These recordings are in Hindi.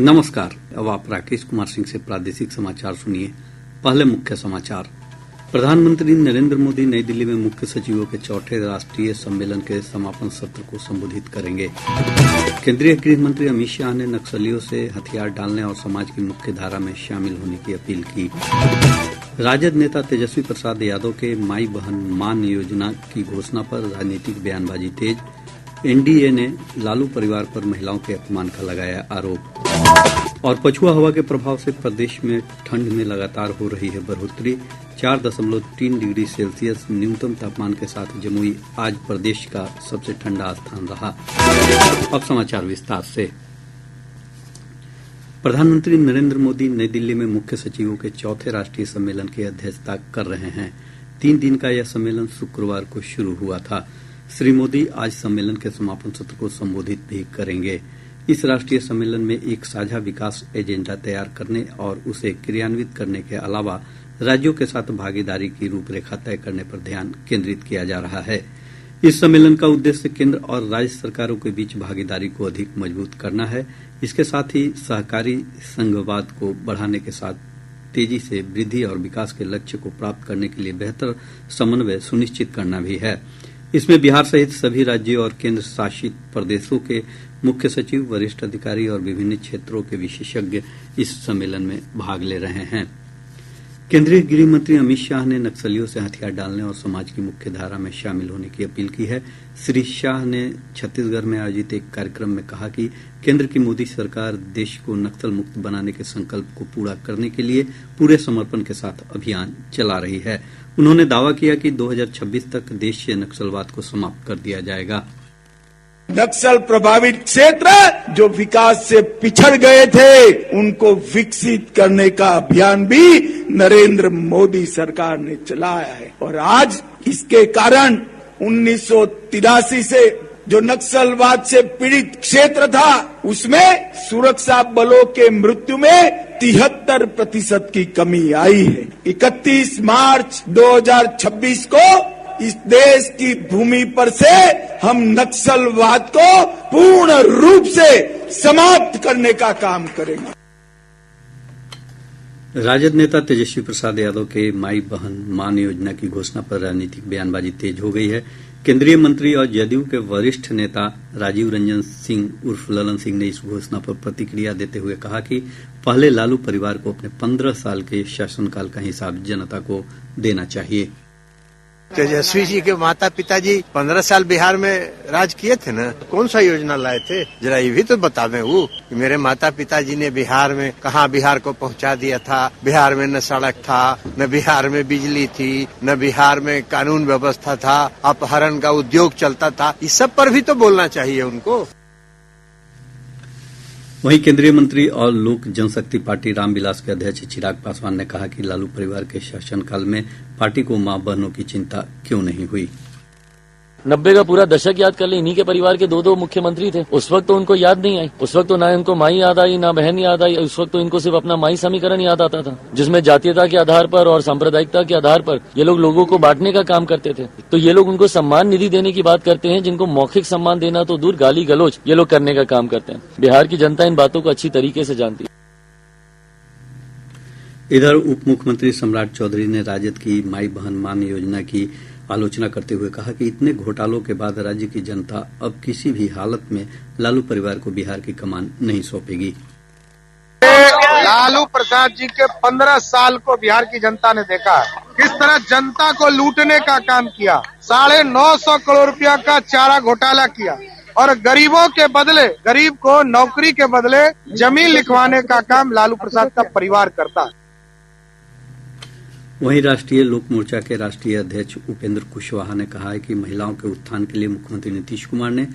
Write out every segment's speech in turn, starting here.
नमस्कार। अब आप राकेश कुमार सिंह से प्रादेशिक समाचार सुनिए। पहले मुख्य समाचार। प्रधानमंत्री नरेंद्र मोदी नई दिल्ली में मुख्य सचिवों के चौथे राष्ट्रीय सम्मेलन के समापन सत्र को संबोधित करेंगे। केंद्रीय गृह मंत्री अमित शाह ने नक्सलियों से हथियार डालने और समाज की मुख्य धारा में शामिल होने की अपील की। राजद नेता तेजस्वी प्रसाद यादव के माई बहन मान योजना की घोषणा पर राजनीतिक बयानबाजी तेज। एनडीए ने लालू परिवार पर महिलाओं के अपमान का लगाया आरोप। और पछुआ हवा के प्रभाव से प्रदेश में ठंड में लगातार हो रही है बढ़ोतरी। 4.3 डिग्री सेल्सियस न्यूनतम तापमान के साथ जमुई आज प्रदेश का सबसे ठंडा स्थान रहा। अब समाचार विस्तार से। प्रधानमंत्री नरेंद्र मोदी नई दिल्ली में मुख्य सचिवों के चौथे राष्ट्रीय सम्मेलन की अध्यक्षता कर रहे हैं। 3 दिन का यह सम्मेलन शुक्रवार को शुरू हुआ था। श्री मोदी आज सम्मेलन के समापन सत्र को संबोधित भी करेंगे। इस राष्ट्रीय सम्मेलन में एक साझा विकास एजेंडा तैयार करने और उसे क्रियान्वित करने के अलावा राज्यों के साथ भागीदारी की रूपरेखा तय करने पर ध्यान केंद्रित किया जा रहा है। इस सम्मेलन का उद्देश्य केंद्र और राज्य सरकारों के बीच भागीदारी को अधिक मजबूत करना है। इसके साथ ही सहकारी संघवाद को बढ़ाने के साथ तेजी से वृद्धि और विकास के लक्ष्य को प्राप्त करने के लिए बेहतर समन्वय सुनिश्चित करना भी है। इसमें बिहार सहित सभी राज्यों और केंद्र शासित प्रदेशों के मुख्य सचिव, वरिष्ठ अधिकारी और विभिन्न क्षेत्रों के विशेषज्ञ इस सम्मेलन में भाग ले रहे हैं। केंद्रीय गृह मंत्री अमित शाह ने नक्सलियों से हथियार डालने और समाज की मुख्य धारा में शामिल होने की अपील की है। श्री शाह ने छत्तीसगढ़ में आयोजित एक कार्यक्रम में कहा कि केंद्र की मोदी सरकार देश को नक्सल मुक्त बनाने के संकल्प को पूरा करने के लिए पूरे समर्पण के साथ अभियान चला रही है। उन्होंने दावा किया कि 2026 तक देश से नक्सलवाद को समाप्त कर दिया जाएगा। नक्सल प्रभावित क्षेत्र जो विकास से पिछड़ गए थे उनको विकसित करने का अभियान भी नरेंद्र मोदी सरकार ने चलाया है। और आज इसके कारण 1983 से जो नक्सलवाद से पीड़ित क्षेत्र था उसमें सुरक्षा बलों के मृत्यु में 73% की कमी आई है। 31 मार्च 2026 को इस देश की भूमि पर से हम नक्सलवाद को पूर्ण रूप से समाप्त करने का काम करेंगे। राजद नेता तेजस्वी प्रसाद यादव के माई बहन मान योजना की घोषणा पर राजनीतिक बयानबाजी तेज हो गई है। केंद्रीय मंत्री और जदयू के वरिष्ठ नेता राजीव रंजन सिंह उर्फ ललन सिंह ने इस घोषणा पर प्रतिक्रिया देते हुए कहा कि पहले लालू परिवार को अपने 15 साल के शासनकाल का हिसाब जनता को देना चाहिए। तेजस्वी जी के माता पिताजी 15 साल बिहार में राज किए थे ना, कौन सा योजना लाए थे जरा ये भी तो बता दें। वो कि मेरे माता पिताजी ने बिहार में कहाँ बिहार को पहुँचा दिया था। बिहार में न सड़क था, न बिहार में बिजली थी, न बिहार में कानून व्यवस्था था, अपहरण का उद्योग चलता था। इस सब पर भी तो बोलना चाहिए उनको। वहीं केंद्रीय मंत्री और लोक जनशक्ति पार्टी रामविलास के अध्यक्ष चिराग पासवान ने कहा कि लालू परिवार के शासनकाल में पार्टी को मां बहनों की चिंता क्यों नहीं हुई। 90 का पूरा दशक याद कर ले, इन्हीं के परिवार के 2 मुख्यमंत्री थे। उस वक्त तो उनको याद नहीं आई। उस वक्त तो ना इनको माई याद आई ना बहन याद आई। उस वक्त तो इनको सिर्फ अपना माई समीकरण याद आता था, जिसमें जातीयता के आधार पर और सांप्रदायिकता के आधार पर ये लोग लोगों को बांटने का काम करते थे। तो ये लोग उनको सम्मान निधि देने की बात करते हैं, जिनको मौखिक सम्मान देना तो दूर, गाली गलौज ये लोग करने का काम करते हैं। बिहार की जनता इन बातों को अच्छी तरीके से जानती है। इधर उप मुख्यमंत्री सम्राट चौधरी ने राजद की माई बहन मान योजना की आलोचना करते हुए कहा कि इतने घोटालों के बाद राज्य की जनता अब किसी भी हालत में लालू परिवार को बिहार की कमान नहीं सौंपेगी। लालू प्रसाद जी के 15 साल को बिहार की जनता ने देखा है, किस तरह जनता को लूटने का काम किया। 950 करोड़ रुपया का चारा घोटाला किया और गरीबों के बदले, गरीब को नौकरी के बदले जमीन लिखवाने का काम लालू प्रसाद का परिवार करता है। वहीं राष्ट्रीय लोक मोर्चा के राष्ट्रीय अध्यक्ष उपेंद्र कुशवाहा ने कहा है कि महिलाओं के उत्थान के लिए मुख्यमंत्री नीतीश कुमार ने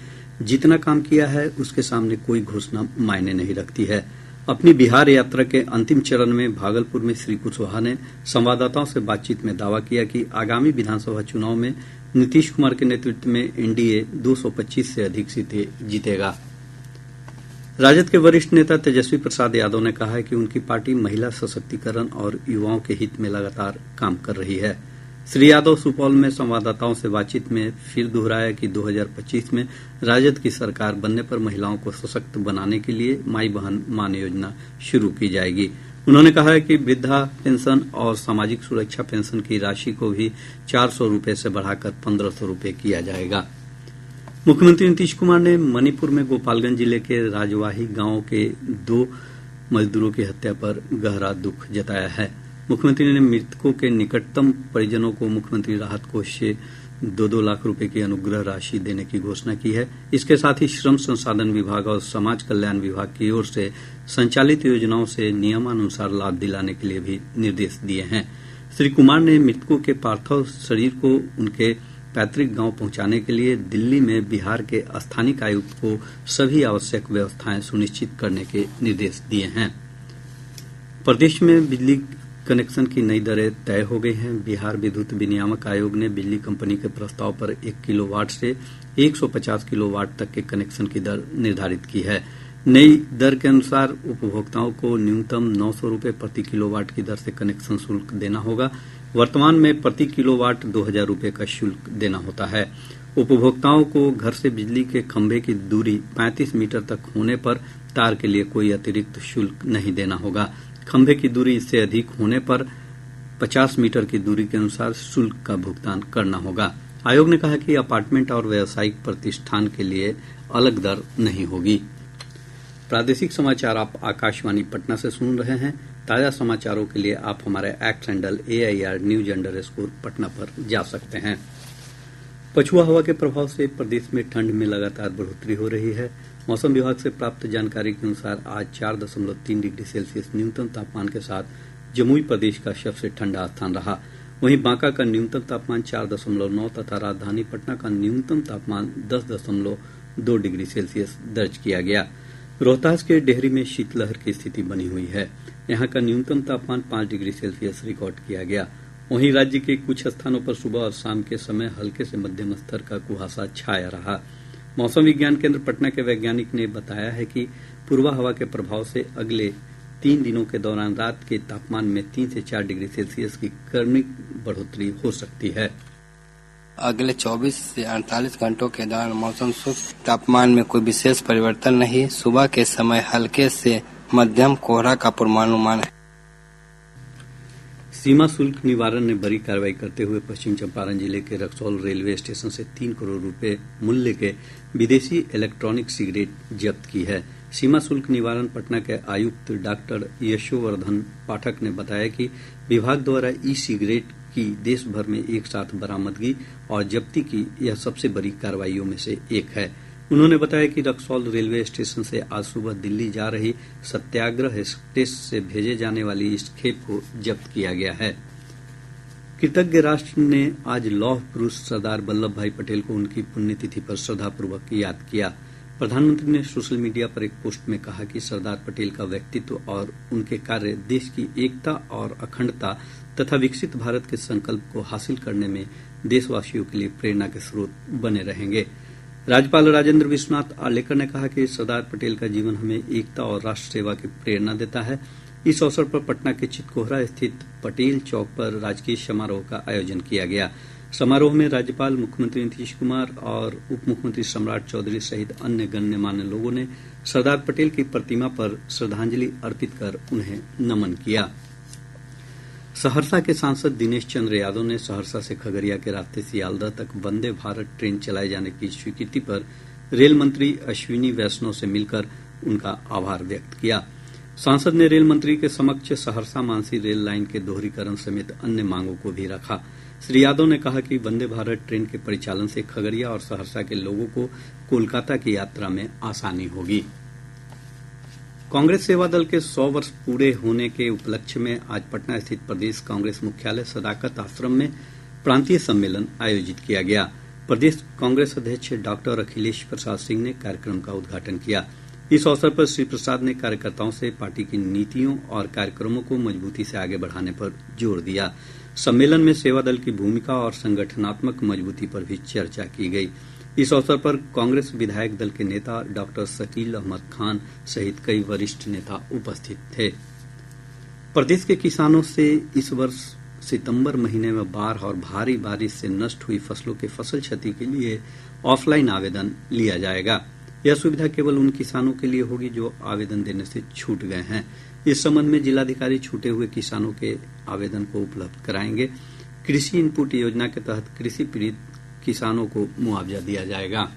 जितना काम किया है उसके सामने कोई घोषणा मायने नहीं रखती है। अपनी बिहार यात्रा के अंतिम चरण में भागलपुर में श्री कुशवाहा ने संवाददाताओं से बातचीत में दावा किया कि आगामी विधानसभा चुनाव में नीतीश कुमार के नेतृत्व में एनडीए 225 से अधिक सीटें जीतेगा। राजद के वरिष्ठ नेता तेजस्वी प्रसाद यादव ने कहा है कि उनकी पार्टी महिला सशक्तिकरण और युवाओं के हित में लगातार काम कर रही है। श्री यादव सुपौल में संवाददाताओं से बातचीत में फिर दोहराया कि 2025 में राजद की सरकार बनने पर महिलाओं को सशक्त बनाने के लिए माई बहन मान योजना शुरू की जाएगी। उन्होंने कहा है कि वृद्धा पेंशन और सामाजिक सुरक्षा पेंशन की राशि को भी 400 रूपये से बढ़ाकर 1500 रूपये किया जाएगा। मुख्यमंत्री नीतीश कुमार ने मणिपुर में गोपालगंज जिले के राजवाही गांव के 2 मजदूरों की हत्या पर गहरा दुख जताया है। मुख्यमंत्री ने मृतकों के निकटतम परिजनों को मुख्यमंत्री राहत कोष से 2-2 लाख रुपए की अनुग्रह राशि देने की घोषणा की है। इसके साथ ही श्रम संसाधन विभाग और समाज कल्याण विभाग की ओर से संचालित योजनाओं से नियमानुसार लाभ दिलाने के लिए भी निर्देश दिए हैं। श्री कुमार ने मृतकों के पार्थिव शरीर को उनके पैतृक गांव पहुंचाने के लिए दिल्ली में बिहार के स्थानिक आयुक्त को सभी आवश्यक व्यवस्थाएं सुनिश्चित करने के निर्देश दिए हैं। प्रदेश में बिजली कनेक्शन की नई दरें तय हो गई हैं। बिहार विद्युत विनियामक आयोग ने बिजली कंपनी के प्रस्ताव पर 1 किलोवाट से 150 किलोवाट तक के कनेक्शन की दर निर्धारित की है। नई दर के अनुसार उपभोक्ताओं को न्यूनतम 900 रूपये प्रति किलोवाट की दर से कनेक्शन शुल्क देना होगा। वर्तमान में प्रति किलोवाट 2000 रूपये का शुल्क देना होता है। उपभोक्ताओं को घर से बिजली के खंभे की दूरी 35 मीटर तक होने पर तार के लिए कोई अतिरिक्त शुल्क नहीं देना होगा। खंभे की दूरी इससे अधिक होने पर 50 मीटर की दूरी के अनुसार शुल्क का भुगतान करना होगा। आयोग ने कहा कि अपार्टमेंट और व्यावसायिक प्रतिष्ठान के लिए अलग दर नहीं होगी। प्रादेशिक समाचार आप आकाशवाणी पटना से सुन रहे हैं। ताजा समाचारों के लिए आप हमारे एक्स हैंडल AIR _ पटना पर जा सकते हैं। पछुआ हवा के प्रभाव से प्रदेश में ठंड में लगातार बढ़ोतरी हो रही है। मौसम विभाग से प्राप्त जानकारी के अनुसार आज 4.3 डिग्री सेल्सियस न्यूनतम तापमान के साथ जमुई प्रदेश का सबसे ठंडा स्थान रहा। वहीं बांका का न्यूनतम तापमान 4.9 तथा राजधानी पटना का न्यूनतम तापमान 10.2 डिग्री सेल्सियस दर्ज किया गया। रोहतास के डेहरी में शीतलहर की स्थिति बनी हुई है। यहाँ का न्यूनतम तापमान 5 डिग्री सेल्सियस रिकॉर्ड किया गया। वहीं राज्य के कुछ स्थानों पर सुबह और शाम के समय हल्के से मध्यम स्तर का कुहासा छाया रहा। मौसम विज्ञान केंद्र पटना के वैज्ञानिक ने बताया है कि पूर्वा हवा के प्रभाव से अगले 3 दिनों के दौरान रात के तापमान में 3 से 4 डिग्री सेल्सियस की क्रमिक बढ़ोतरी हो सकती है। अगले 24 से 48 घंटों के दौरान मौसम शुष्क, तापमान में कोई विशेष परिवर्तन नहीं। सुबह के समय हल्के से मध्यम कोहरा का पूर्वानुमान है। सीमा शुल्क निवारण ने बड़ी कार्रवाई करते हुए पश्चिम चंपारण जिले के रक्सौल रेलवे स्टेशन से 3 करोड़ रुपए मूल्य के विदेशी इलेक्ट्रॉनिक सिगरेट जब्त की है। सीमा शुल्क निवारण पटना के आयुक्त डॉक्टर यशोवर्धन पाठक ने बताया कि विभाग द्वारा ई सिगरेट की देश भर में एक साथ बरामदगी और जब्ती की यह सबसे बड़ी कार्रवाइयों में से एक है। उन्होंने बताया कि रक्सौल रेलवे स्टेशन से आज सुबह दिल्ली जा रही सत्याग्रह एक्सप्रेस से भेजे जाने वाली इस खेप को जब्त किया गया है। कृतज्ञ राष्ट्र ने आज लौह पुरुष सरदार वल्लभ भाई पटेल को उनकी पुण्यतिथि पर श्रद्धापूर्वक याद किया। प्रधानमंत्री ने सोशल मीडिया पर एक पोस्ट में कहा कि सरदार पटेल का व्यक्तित्व और उनके कार्य देश की एकता और अखंडता तथा विकसित भारत के संकल्प को हासिल करने में देशवासियों के लिए प्रेरणा के स्रोत बने रहेंगे। राज्यपाल राजेंद्र विश्वनाथ आर्लेकर ने कहा कि सरदार पटेल का जीवन हमें एकता और राष्ट्र सेवा की प्रेरणा देता है। इस अवसर पर पटना के चितकोहरा स्थित पटेल चौक पर राजकीय समारोह का आयोजन किया गया। समारोह में राज्यपाल, मुख्यमंत्री नीतीश कुमार और उप मुख्यमंत्री सम्राट चौधरी सहित अन्य गणमान्य लोगों ने सरदार पटेल की प्रतिमा पर श्रद्धांजलि अर्पित कर उन्हें नमन किया। सहरसा के सांसद दिनेश चंद्र यादव ने सहरसा से खगड़िया के रास्ते सियालदह तक वंदे भारत ट्रेन चलाए जाने की स्वीकृति पर रेल मंत्री अश्विनी वैष्णव से मिलकर उनका आभार व्यक्त किया। सांसद ने रेल मंत्री के समक्ष सहरसा मानसी रेल लाइन के दोहरीकरण समेत अन्य मांगों को भी रखा। श्री यादव ने कहा कि वंदे भारत ट्रेन के परिचालन से खगड़िया और सहरसा के लोगों को कोलकाता की यात्रा में आसानी होगी। कांग्रेस सेवा दल के 100 वर्ष पूरे होने के उपलक्ष्य में आज पटना स्थित प्रदेश कांग्रेस मुख्यालय सदाकत आश्रम में प्रांतीय सम्मेलन आयोजित किया गया। प्रदेश कांग्रेस अध्यक्ष डॉक्टर अखिलेश प्रसाद सिंह ने कार्यक्रम का उद्घाटन किया। इस अवसर पर श्री प्रसाद ने कार्यकर्ताओं से पार्टी की नीतियों और कार्यक्रमों को मजबूती से आगे बढ़ाने पर जोर दिया। सम्मेलन में सेवा दल की भूमिका और संगठनात्मक मजबूती पर भी चर्चा की गई। इस अवसर पर कांग्रेस विधायक दल के नेता डॉक्टर शकील अहमद खान सहित कई वरिष्ठ नेता उपस्थित थे। प्रदेश के किसानों से इस वर्ष सितंबर महीने में बाढ़ और भारी बारिश से नष्ट हुई फसलों के फसल क्षति के लिए ऑफलाइन आवेदन लिया जाएगा। यह सुविधा केवल उन किसानों के लिए होगी जो आवेदन देने से छूट गए हैं। इस संबंध में जिलाधिकारी छूटे हुए किसानों के आवेदन को उपलब्ध कराएंगे। कृषि इनपुट योजना के तहत कृषि पीड़ित किसानों को मुआवजा दिया जाएगा।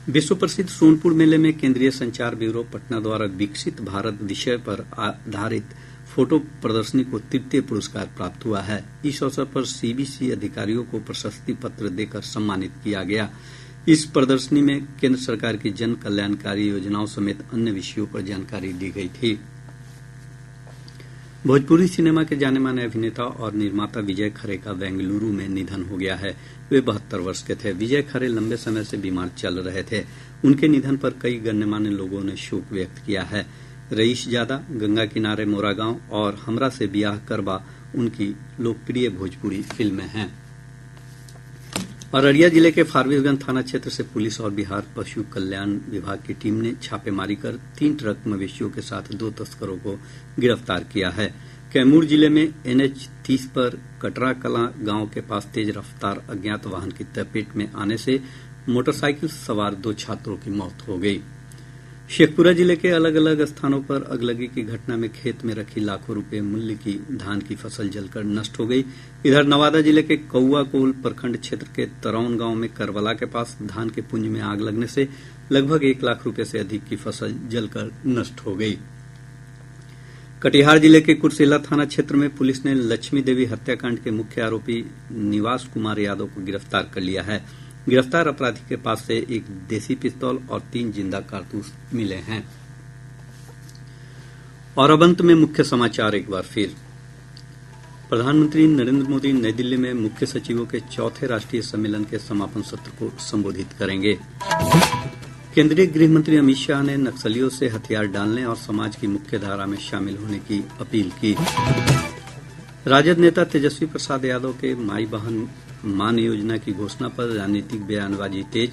विश्व प्रसिद्ध सोनपुर मेले में केंद्रीय संचार ब्यूरो पटना द्वारा विकसित भारत विषय पर आधारित फोटो प्रदर्शनी को तृतीय पुरस्कार प्राप्त हुआ है। इस अवसर पर सीबीसी अधिकारियों को प्रशस्ति पत्र देकर सम्मानित किया गया। इस प्रदर्शनी में केंद्र सरकार की जन कल्याणकारी योजनाओं समेत अन्य विषयों पर जानकारी दी गई थी। भोजपुरी सिनेमा के जाने माने अभिनेता और निर्माता विजय खरे का बेंगलुरु में निधन हो गया है। वे 72 वर्ष के थे। विजय खरे लंबे समय से बीमार चल रहे थे। उनके निधन पर कई गण्यमान्य लोगों ने शोक व्यक्त किया है। रईस जादा, गंगा किनारे मोरा गांव और हमरा से बियाह करबा उनकी लोकप्रिय भोजपुरी फिल्में हैं। अररिया जिले के फारबिसगंज थाना क्षेत्र से पुलिस और बिहार पशु कल्याण विभाग की टीम ने छापेमारी कर 3 ट्रक मवेशियों के साथ 2 तस्करों को गिरफ्तार किया है। कैमूर जिले में NH 30 पर कटरा कलां गांव के पास तेज रफ्तार अज्ञात वाहन की चपेट में आने से मोटरसाइकिल सवार 2 छात्रों की मौत हो गई। शेखपुरा जिले के अलग अलग स्थानों पर अगलगी की घटना में खेत में रखी लाखों रुपए मूल्य की धान की फसल जलकर नष्ट हो गई। इधर नवादा जिले के कौआकोल प्रखंड क्षेत्र के तरौन गांव में करबला के पास धान के पुंज में आग लगने से लगभग 1 लाख रुपए से अधिक की फसल जलकर नष्ट हो गई। कटिहार जिले के कुर्सेला थाना क्षेत्र में पुलिस ने लक्ष्मी देवी हत्याकांड के मुख्य आरोपी निवास कुमार यादव को गिरफ्तार कर लिया है। गिरफ्तार अपराधी के पास से एक देसी पिस्तौल और 3 जिंदा कारतूस मिले हैं। और अब अंत में मुख्य समाचार एक बार फिर। प्रधानमंत्री नरेंद्र मोदी नई दिल्ली में मुख्य सचिवों के 4थे राष्ट्रीय सम्मेलन के समापन सत्र को संबोधित करेंगे। केंद्रीय गृह मंत्री अमित शाह ने नक्सलियों से हथियार डालने और समाज की मुख्य धारा में शामिल होने की अपील की। राजद नेता तेजस्वी प्रसाद यादव के माई बहन मान योजना की घोषणा पर राजनीतिक बयानबाजी तेज।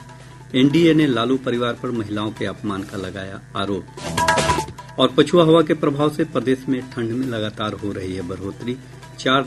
एनडीए ने लालू परिवार पर महिलाओं के अपमान का लगाया आरोप। और पछुआ हवा के प्रभाव से प्रदेश में ठंड में लगातार हो रही है बढ़ोतरी। 4